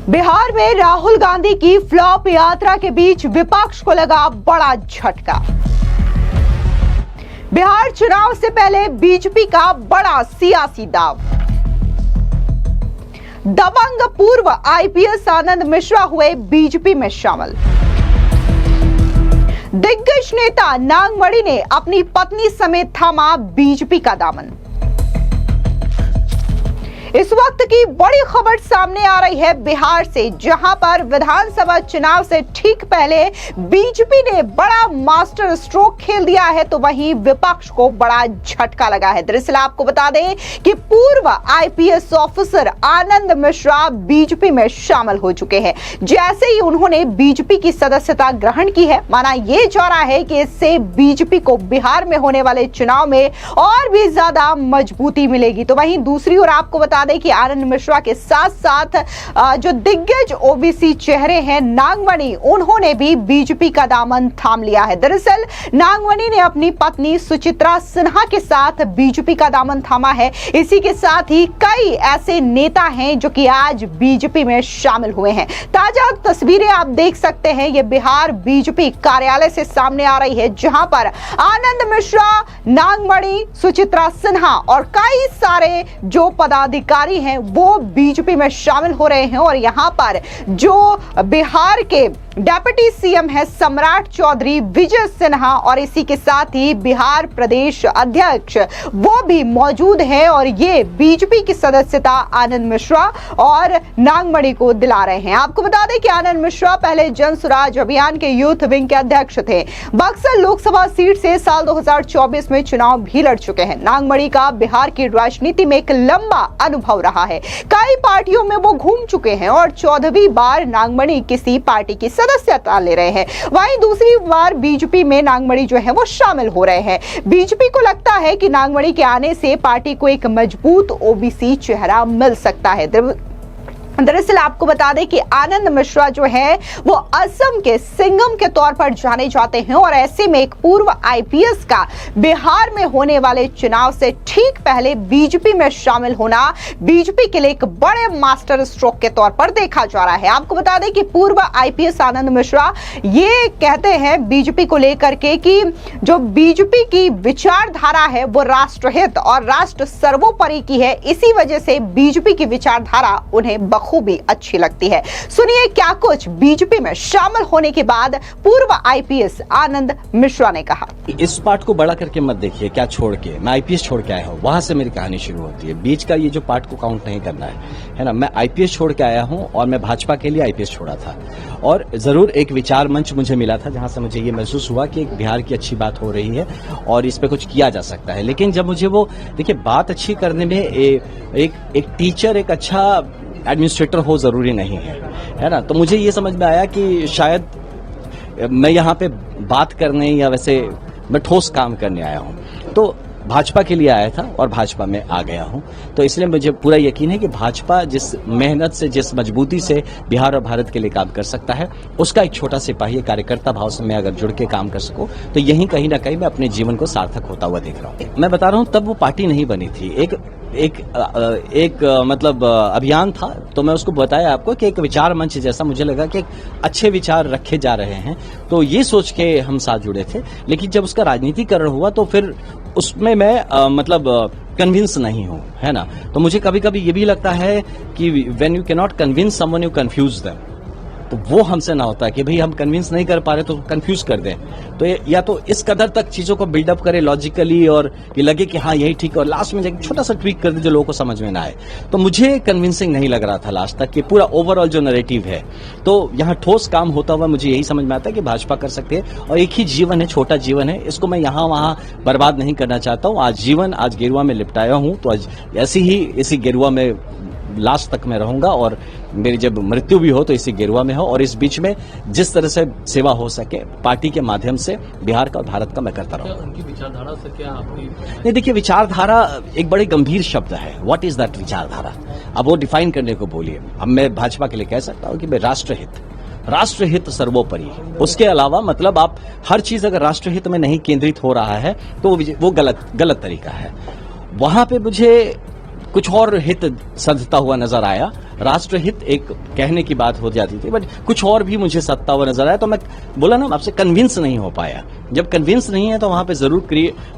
बिहार में राहुल गांधी की फ्लॉप यात्रा के बीच विपक्ष को लगा बड़ा झटका। बिहार चुनाव से पहले बीजेपी का बड़ा सियासी दांव। दबंग पूर्व आईपीएस आनंद मिश्रा हुए बीजेपी में शामिल। दिग्गज नेता नागमणि ने अपनी पत्नी समेत थामा बीजेपी का दामन। इस वक्त की बड़ी खबर सामने आ रही है बिहार से, जहां पर विधानसभा चुनाव से ठीक पहले बीजेपी ने बड़ा मास्टर स्ट्रोक खेल दिया है, तो वहीं विपक्ष को बड़ा झटका लगा है। दरअसल आपको बता दें कि पूर्व आईपीएस ऑफिसर आनंद मिश्रा बीजेपी में शामिल हो चुके हैं। जैसे ही उन्होंने बीजेपी की सदस्यता ग्रहण की है, माना यह जा रहा है कि इससे बीजेपी को बिहार में होने वाले चुनाव में और भी ज्यादा मजबूती मिलेगी। तो वहीं दूसरी ओर आपको बता दें कि आनंद मिश्रा के साथ साथ जो दिग्गज ओबीसी चेहरे हैं नागमणि, उन्होंने भी बीजेपी का दामन थाम लिया है। दरअसल नागमणि ने अपनी पत्नी सुचित्रा सिन्हा के साथ बीजेपी का दामन थामा है। इसी के साथ ही कई ऐसे नेता हैं जो कि आज बीजेपी में शामिल हुए हैं। ताजा तस्वीरें आप देख सकते हैं, ये बिहार बीजेपी कार्यालय से सामने आ रही है, जहां पर आनंद मिश्रा, नागमणि, सुचित्रा सिन्हा और कई सारे जो पदाधिकारी हैं वो बीजेपी में शामिल हो रहे हैं। और यहां पर जो बिहार के डेप्यूटी सीएम है सम्राट चौधरी, विजय सिन्हा और इसी के साथ ही बिहार प्रदेश अध्यक्ष वो भी मौजूद है और ये बीजेपी की सदस्यता आनंद मिश्रा और नागमणि को दिला रहे हैं। आपको बता दें कि आनंद मिश्रा पहले जन स्वराज अभियान के यूथ विंग के अध्यक्ष थे। बक्सर लोकसभा सीट से साल 2024 में चुनाव भी लड़ चुके हैं। नागमणि का बिहार की राजनीति में एक लंबा अनुभव रहा है। कई पार्टियों में वो घूम चुके हैं और 14वीं बार नागमणि किसी पार्टी की सदस्यता ले रहे हैं। वहीं दूसरी बार बीजेपी में नागमणि जो है वो शामिल हो रहे हैं। बीजेपी को लगता है कि नागमणि के आने से पार्टी को एक मजबूत ओबीसी चेहरा मिल सकता है। दरअसल आपको बता दें कि आनंद मिश्रा जो है वो असम के सिंघम के तौर पर जाने जाते हैं और ऐसे में एक पूर्व आईपीएस का बिहार में होने वाले चुनाव से ठीक पहले बीजेपी में शामिल होना बीजेपी के लिए एक बड़े मास्टर स्ट्रोक के तौर पर देखा जा रहा है। आपको बता दें कि पूर्व आईपीएस आनंद मिश्रा ये कहते हैं बीजेपी को लेकर के कि जो बीजेपी की विचारधारा है वो राष्ट्रहित और राष्ट्र सर्वोपरि की है। इसी वजह से बीजेपी की विचारधारा उन्हें खूबी अच्छी लगती है। सुनिए क्या कुछ बीजेपी में शामिल होने के बाद पूर्व आईपीएस आनंद मिश्रा ने कहा। इस पार्ट को बड़ा करके मत देखिए, क्या छोड़ के मैं आईपीएस छोड़ के आया हूँ, वहां से मेरी कहानी शुरू होती है। बीच का ये जो पार्ट को काउंट नहीं करना है ना। मैं आईपीएस छोड़ के आया हूँ और मैं भाजपा के लिए आईपीएस छोड़ा था और जरूर एक विचार मंच मुझे मिला था जहां से मुझे ये महसूस हुआ कि एक बिहार की अच्छी बात हो रही है और इस पे कुछ किया जा सकता है। लेकिन जब मुझे वो देखिए बात अच्छी करने में एक टीचर, एक अच्छा एडमिनिस्ट्रेटर हो जरूरी नहीं है ना। तो मुझे ये समझ में आया कि शायद मैं यहाँ पे बात करने या वैसे मैं ठोस काम करने आया हूँ, तो भाजपा के लिए आया था और भाजपा में आ गया हूं। तो इसलिए मुझे पूरा यकीन है कि भाजपा जिस मेहनत से, जिस मजबूती से बिहार और भारत के लिए काम कर सकता है, उसका एक छोटा सिपाही, कार्यकर्ता भाव से मैं अगर जुड़ के काम कर सकूं तो यहीं कहीं ना कहीं मैं अपने जीवन को सार्थक होता हुआ देख रहा हूं। मैं बता रहा हूं तब वो पार्टी नहीं बनी थी, एक मतलब अभियान था। तो मैं उसको बताया आपको कि एक विचार मंच जैसा मुझे लगा कि एक अच्छे विचार रखे जा रहे हैं, तो ये सोच के हम साथ जुड़े थे। लेकिन जब उसका राजनीतिकरण हुआ तो फिर उसमें मैं मतलब कन्विंस नहीं हूं, है ना। तो मुझे कभी कभी ये भी लगता है कि when you can not convince someone you confuse them. तो वो हमसे ना होता है कि भाई हम कन्विंस नहीं कर पा रहे तो कंफ्यूज कर दें। तो या तो इस कदर तक चीजों को बिल्डअप करे लॉजिकली और ये लगे कि हाँ यही ठीक है और लास्ट में एक छोटा सा ट्वीक कर दे जो लोगों को समझ में ना आए। तो मुझे कन्विंसिंग नहीं लग रहा था लास्ट तक कि पूरा ओवरऑल जो नैरेटिव है। तो यहाँ ठोस काम होता हुआ मुझे यही समझ में आता है कि भाजपा कर सकते हैं और एक ही जीवन है, छोटा जीवन है, इसको मैं यहाँ वहाँ बर्बाद नहीं करना चाहता हूँ। आज गेरुआ में लिपटाया हूँ तो आज ऐसी ही इसी गेरुआ में लास्ट तक मैं रहूंगा और मेरी जब मृत्यु भी हो तो इसी गेरुआ में हो। और इस बीच में जिस तरह से सेवा हो सके पार्टी के माध्यम से बिहार का और भारत का मैं करता रहूंगा। उनकी विचारधारा से क्या आपकी? नहीं देखिए, विचारधारा एक बड़े गंभीर शब्द है। व्हाट इज दैट विचारधारा? अब वो डिफाइन करने को बोलिए। अब मैं भाजपा के लिए कह सकता हूं कि मैं राष्ट्रहित सर्वोपरि। उसके अलावा मतलब आप हर चीज अगर राष्ट्रहित में नहीं केंद्रित हो रहा है तो वो गलत तरीका है। वहां पे मुझे कुछ और हित सधता हुआ नजर आया। राष्ट्रहित एक कहने की बात हो जाती थी, बट कुछ और भी मुझे सधता हुआ नजर आया, तो मैं बोला ना आपसे, कन्विंस नहीं हो पाया। जब कन्विंस नहीं है तो वहां पे जरूर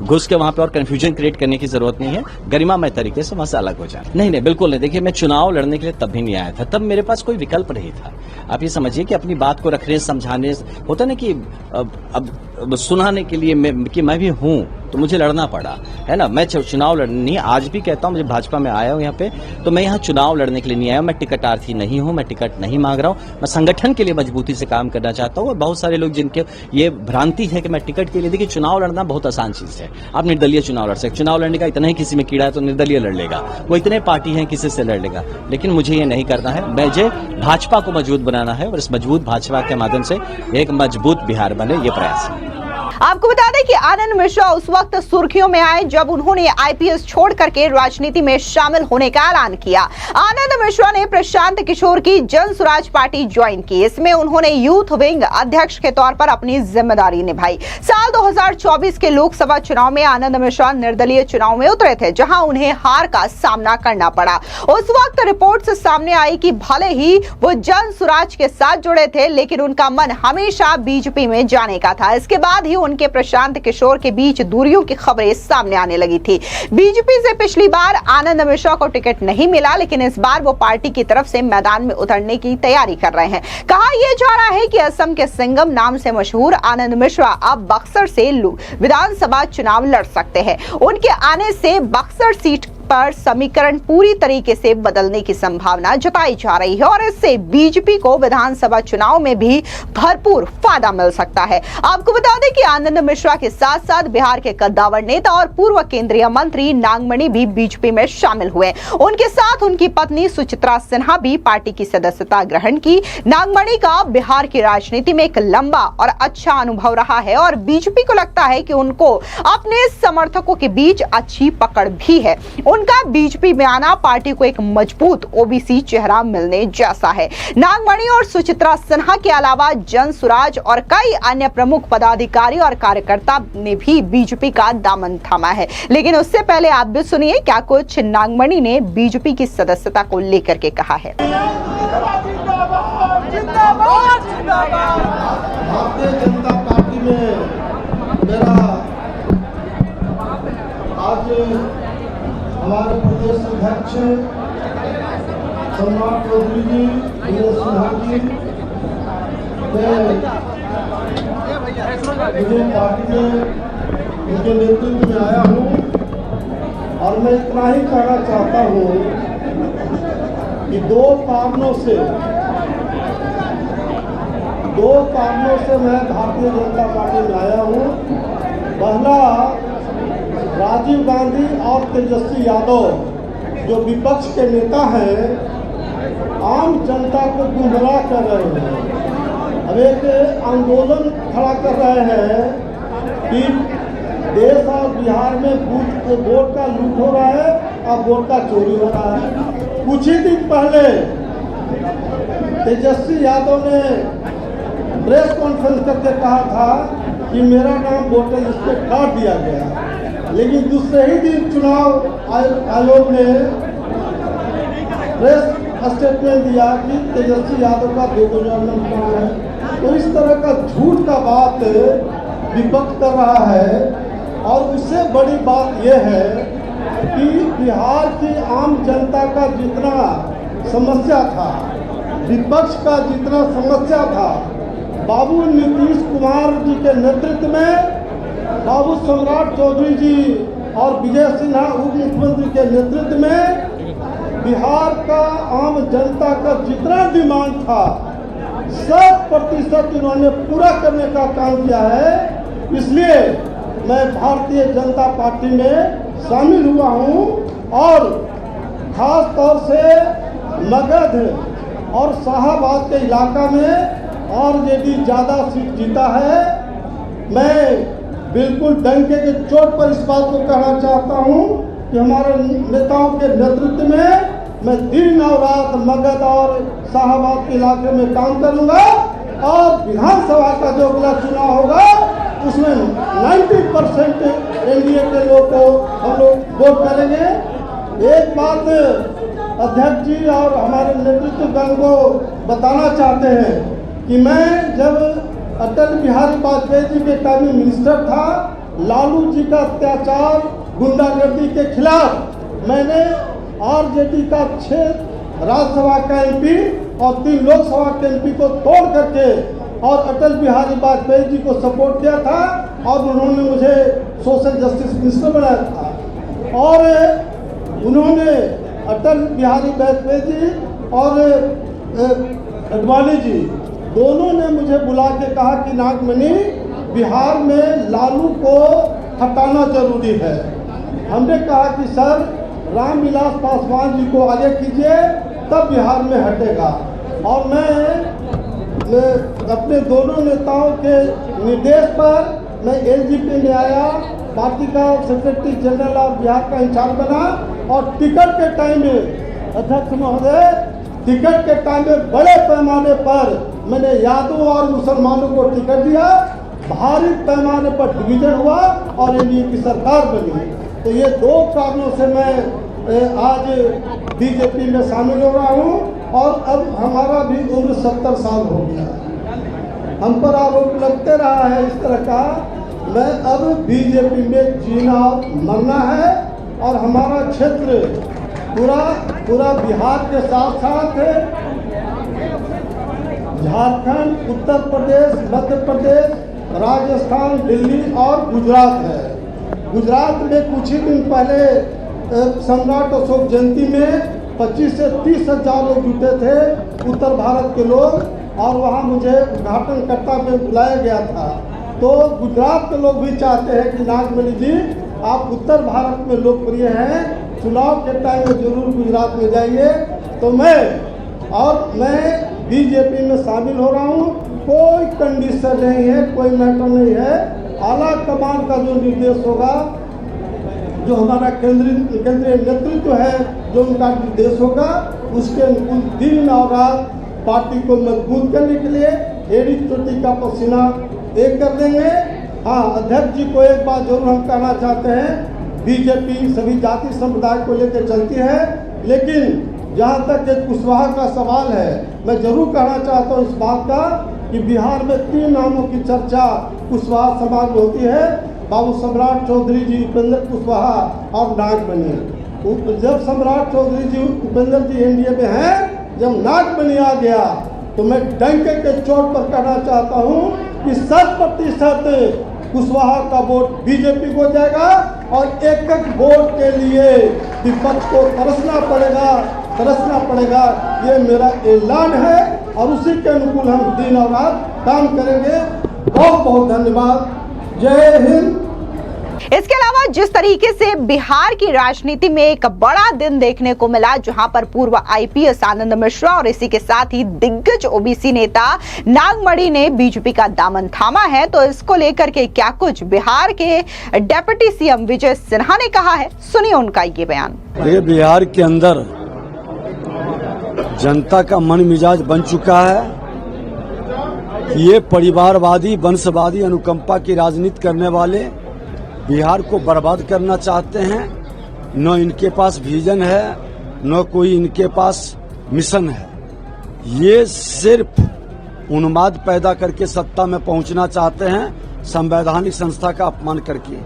घुस के वहां पे और कंफ्यूजन क्रिएट करने की जरूरत नहीं है, गरिमामय तरीके से वहां से अलग हो जाए। नहीं, बिल्कुल नहीं। देखिए, मैं चुनाव लड़ने के लिए तब भी नहीं आया था, तब मेरे पास कोई विकल्प नहीं था। आप ये समझिए कि अपनी बात को रखने, समझाने, होता ना कि अब सुनाने के लिए कि मैं भी हूं, तो मुझे लड़ना पड़ा, है ना। मैं चुनाव लड़नी, आज भी कहता हूं, मुझे भाजपा में आया हूं यहाँ पे, तो मैं यहाँ चुनाव लड़ने के लिए नहीं आया। मैं टिकटार्थी नहीं हूं, मैं टिकट नहीं मांग रहा हूं। मैं संगठन के लिए मजबूती से काम करना चाहता हूं। और बहुत सारे लोग जिनके ये भ्रांति है कि मैं टिकट के लिए, देखिए चुनाव लड़ना बहुत आसान चीज है। आप निर्दलीय चुनाव लड़ सकते, चुनाव लड़ने का इतना ही किसी में कीड़ा है तो निर्दलीय लड़ लेगा, वो इतने पार्टी है किसी से लड़ लेगा। लेकिन मुझे ये नहीं करना है। मुझे भाजपा को मजबूत बनाना है और इस मजबूत भाजपा के माध्यम से एक मजबूत बिहार बने, ये प्रयास है। आपको बता दें कि आनंद मिश्रा उस वक्त सुर्खियों में आए जब उन्होंने आईपीएस छोड़ करके राजनीति में शामिल होने का ऐलान किया। आनंद मिश्रा ने प्रशांत किशोर की जन स्वराज पार्टी ज्वाइन की। इसमें उन्होंने यूथ विंग अध्यक्ष के तौर पर अपनी जिम्मेदारी निभाई। साल 2024 के लोकसभा चुनाव में आनंद मिश्रा निर्दलीय चुनाव में उतरे थे, जहां उन्हें हार का सामना करना पड़ा। उस वक्त रिपोर्ट सामने आई कि भले ही वो जन स्वराज के साथ जुड़े थे, लेकिन उनका मन हमेशा बीजेपी में जाने का था। इसके बाद ही उनके प्रशांत किशोर के बीच दूरियों की खबरें सामने आने लगी थी। बीजेपी से पिछली बार आनंद मिश्रा को टिकट नहीं मिला, लेकिन इस बार वो पार्टी की तरफ से मैदान में उतरने की तैयारी कर रहे हैं। कहा यह जा रहा है कि असम के सिंघम नाम से मशहूर आनंद मिश्रा अब बक्सर से विधानसभा चुनाव लड़ सकते हैं। उनके आने से बक्सर सीट पर समीकरण पूरी तरीके से बदलने की संभावना जताई जा रही है और इससे बीजेपी को विधानसभा चुनाव में भी भरपूर फायदा मिल सकता है। आपको बता दें कि आनंद मिश्रा के साथ साथ बिहार के कद्दावर नेता और पूर्व केंद्रीय मंत्री नागमणि भी बीजेपी में शामिल हुए। उनके साथ उनकी पत्नी सुचित्रा सिन्हा भी पार्टी की सदस्यता ग्रहण की। नागमणि का बिहार की राजनीति में एक लंबा और अच्छा अनुभव रहा है और बीजेपी को लगता है कि उनको अपने समर्थकों के बीच अच्छी पकड़ भी है। उनका बीजेपी में आना पार्टी को एक मजबूत ओबीसी चेहरा मिलने जैसा है। नागमणि और सुचित्रा सिन्हा के अलावा जन स्वराज और कई अन्य प्रमुख पदाधिकारी और कार्यकर्ता ने भी बीजेपी का दामन थामा है। लेकिन उससे पहले आप भी सुनिए क्या कुछ नागमणि ने बीजेपी की सदस्यता को लेकर के कहा है। भारतीय जनता पार्टी में मेरा आज हमारे प्रदेश अध्यक्ष सम्राट चौधरी जी, विजय सिन्हा जी, मुझे पार्टी में उनके नेतृत्व में आया हूँ और मैं इतना ही कहना चाहता हूँ कि दो कारणों से मैं भारतीय जनता पार्टी में आया हूँ। पहला, राजीव गांधी और तेजस्वी यादव जो विपक्ष के नेता हैं, आम जनता को गुमराह कर रहे हैं। अब एक आंदोलन खड़ा कर रहे हैं कि देश और बिहार में वोट का लूट हो रहा है और वोट का चोरी हो रहा है। कुछ ही दिन पहले तेजस्वी यादव ने प्रेस कॉन्फ्रेंस करके कहा था कि मेरा नाम वोटर लिस्ट पे काट दिया गया, लेकिन दूसरे ही दिन चुनाव आयोग ने प्रेस स्टेटमेंट दिया कि तेजस्वी यादव का 2000 नाम है। तो इस तरह का झूठ का बात विपक्ष कर रहा है। और उससे बड़ी बात यह है कि बिहार की आम जनता का जितना समस्या था, विपक्ष का जितना समस्या था, बाबू नीतीश कुमार जी के नेतृत्व में, बाबू सम्राट चौधरी जी और विजय सिन्हा उप मुख्यमंत्री के नेतृत्व में बिहार का आम जनता का जितना डिमांड था 100% इन्होंने पूरा करने का काम किया है। इसलिए मैं भारतीय जनता पार्टी में शामिल हुआ हूँ और खास तौर से मगध और शाहाबाद के इलाका में आरजेडी ज़्यादा सीट जीता है। मैं बिल्कुल डंके के चोट पर इस बात को कहना चाहता हूँ कि हमारे नेताओं के नेतृत्व में मैं दिन और रात मगध और शाहाबाद के इलाके में काम करूँगा और विधानसभा का जो अगला चुनाव होगा उसमें 90% एनडीए के लोग को हम लोग वोट करेंगे। एक बात अध्यक्ष जी और हमारे नेतृत्वगण को बताना चाहते हैं कि मैं जब अटल बिहारी वाजपेयी जी के टाइम में मिनिस्टर था, लालू जी का अत्याचार गुंडागर्दी के खिलाफ मैंने आरजेडी का 6 राज्यसभा का एमपी और 3 लोकसभा के एमपी को तोड़ करके और अटल बिहारी वाजपेयी जी को सपोर्ट किया था और उन्होंने मुझे सोशल जस्टिस मिनिस्टर बनाया था। और उन्होंने अटल बिहारी वाजपेयी जी और अडवाणी जी दोनों ने मुझे बुला के कहा कि नागमणि, बिहार में लालू को हटाना जरूरी है। हमने कहा कि सर, रामविलास पासवान जी को आगे कीजिए, तब बिहार में हटेगा। और मैं अपने दोनों नेताओं के निर्देश पर मैं एलजीपी में आया, पार्टी का सेक्रेटरी जनरल ऑफ बिहार का इंचार्ज बना और टिकट के टाइम में, अध्यक्ष महोदय, टिकट के टाइम में बड़े पैमाने पर मैंने यादव और मुसलमानों को टिकट दिया, भारी पैमाने पर डिवीजन हुआ और एनडीए की सरकार बनी। तो ये 2 कारणों से मैं आज बीजेपी में शामिल हो रहा हूँ और अब हमारा भी उम्र 70 साल हो गया। हम पर आरोप लगते रहा है इस तरह का। मैं अब बीजेपी में जीना और मरना है और हमारा क्षेत्र पूरा बिहार के साथ साथ झारखंड, उत्तर प्रदेश, मध्य प्रदेश, राजस्थान, दिल्ली और गुजरात है। गुजरात में कुछ ही दिन पहले सम्राट अशोक जयंती में 25 से 30 हजार लोग जुटे थे, उत्तर भारत के लोग, और वहाँ मुझे उद्घाटनकर्ता में बुलाया गया था। तो गुजरात के लोग भी चाहते हैं कि नागमणि जी, आप उत्तर भारत में लोकप्रिय हैं, चुनाव के टाइम में जरूर गुजरात में जाइए। तो मैं बीजेपी में शामिल हो रहा हूँ। कोई कंडीशन नहीं है, कोई मैटर नहीं है। आला कमान का जो निर्देश होगा, जो हमारा केंद्रीय नेतृत्व है, जो उनका निर्देश होगा, उसके अनुकूल दिन और रात पार्टी को मजबूत करने के लिए एड़ी चोटी का पसीना एक कर देंगे। हाँ, अध्यक्ष जी को एक बात जरूर हम कहना चाहते हैं, बीजेपी सभी जाति समुदाय को लेकर चलती है, लेकिन जहाँ तक एक कुशवाहा का सवाल है, मैं जरूर कहना चाहता हूँ इस बात का कि बिहार में 3 नामों की चर्चा कुशवाहा समाज में होती है, बाबू सम्राट चौधरी जी, उपेंद्र कुशवाहा और नागमणि। जब सम्राट चौधरी जी, उपेंद्र जी एनडीए में हैं, जब नागमणि आ गया तो मैं डंके के चोट पर कहना चाहता हूँ कि 100% कुशवाहा का वोट बीजेपी को जाएगा और एक वोट के लिए विपक्ष को तरसना पड़ेगा। ये मेरा ऐलान है और उसी के अनुकूल हम दिन और रात काम करेंगे। बहुत बहुत धन्यवाद। जय हिंद। इसके अलावा जिस तरीके से बिहार की राजनीति में एक बड़ा दिन देखने को मिला, जहां पर पूर्व आईपीएस आनंद मिश्रा और इसी के साथ ही दिग्गज ओबीसी नेता नागमणि ने बीजेपी का दामन थामा है, तो इसको लेकर के क्या कुछ बिहार के डिप्टी सीएम विजय सिन्हा ने कहा है, सुनिए उनका ये बयान। बिहार के अंदर जनता का मन मिजाज बन चुका है। ये परिवारवादी, वंशवादी, अनुकंपा की राजनीति करने वाले बिहार को बर्बाद करना चाहते हैं। न इनके पास विजन है, न कोई इनके पास मिशन है। ये सिर्फ उन्माद पैदा करके सत्ता में पहुंचना चाहते हैं, संवैधानिक संस्था का अपमान करके।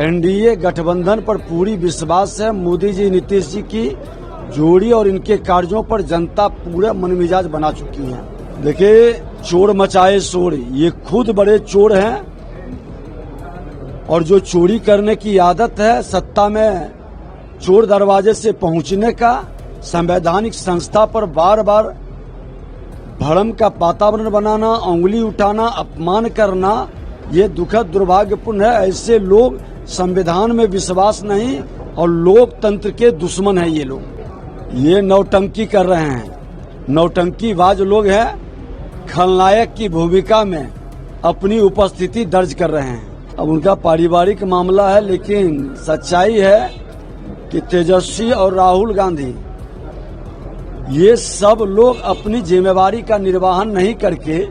एनडीए गठबंधन पर पूरी विश्वास है। मोदी जी, नीतीश जी की जोड़ी और इनके कार्यों पर जनता पूरा मनमिजाज बना चुकी है। देखिए, चोर मचाए शोर, ये खुद बड़े चोर हैं और जो चोरी करने की आदत है, सत्ता में चोर दरवाजे से पहुंचने का, संवैधानिक संस्था पर बार बार भ्रम का वातावरण बनाना, उंगली उठाना, अपमान करना, ये दुखद दुर्भाग्यपूर्ण है। ऐसे लोग संविधान में विश्वास नहीं और लोकतंत्र के दुश्मन हैं। ये लोग ये नौटंकी कर रहे हैं, नौटंकीबाज लोग हैं, खलनायक की भूमिका में अपनी उपस्थिति दर्ज कर रहे हैं। अब उनका पारिवारिक मामला है, लेकिन सच्चाई है कि तेजस्वी और राहुल गांधी, ये सब लोग अपनी जिम्मेवारी का निर्वहन नहीं करके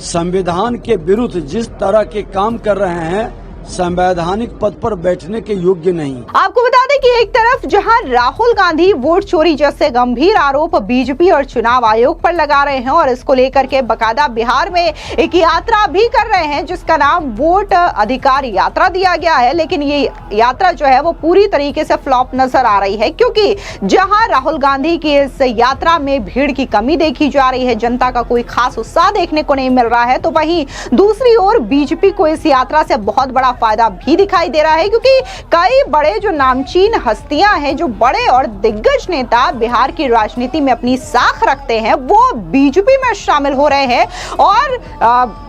संविधान के विरुद्ध जिस तरह के काम कर रहे हैं, संवैधानिक पद पर बैठने के योग्य नहीं। आपको बता दें कि एक तरफ जहां राहुल गांधी वोट चोरी जैसे गंभीर आरोप बीजेपी और चुनाव आयोग पर लगा रहे हैं और इसको लेकर के बकायदा बिहार में एक यात्रा भी कर रहे हैं जिसका नाम वोट अधिकार यात्रा दिया गया है, लेकिन ये यात्रा जो है वो पूरी तरीके से फ्लॉप नजर आ रही है क्योंकि जहां राहुल गांधी की इस यात्रा में भीड़ की कमी देखी जा रही है, जनता का कोई खास उत्साह देखने को नहीं मिल रहा है, तो वहीं दूसरी ओर बीजेपी को इस यात्रा से बहुत बड़ा फायदा भी दिखाई दे रहा है क्योंकि कई बड़े जो नामचीन हस्तियां हैं, जो बड़े और दिग्गज नेता बिहार की राजनीति में अपनी साख रखते हैं, वो बीजेपी में शामिल हो रहे हैं। और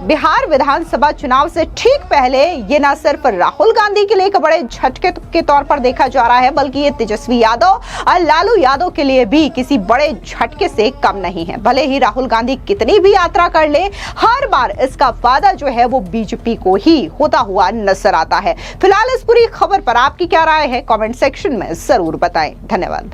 बिहार विधानसभा चुनाव से ठीक पहले ये न सिर्फ राहुल गांधी के लिए एक बड़े झटके के तौर पर देखा जा रहा है, बल्कि ये तेजस्वी यादव और लालू यादव के लिए भी किसी बड़े झटके से कम नहीं है। भले ही राहुल गांधी कितनी भी यात्रा कर ले, हर बार इसका फायदा जो है वो बीजेपी को ही होता हुआ नजर आता है। फिलहाल इस पूरी खबर पर आपकी क्या राय है, कमेंट सेक्शन में जरूर बताएं। धन्यवाद।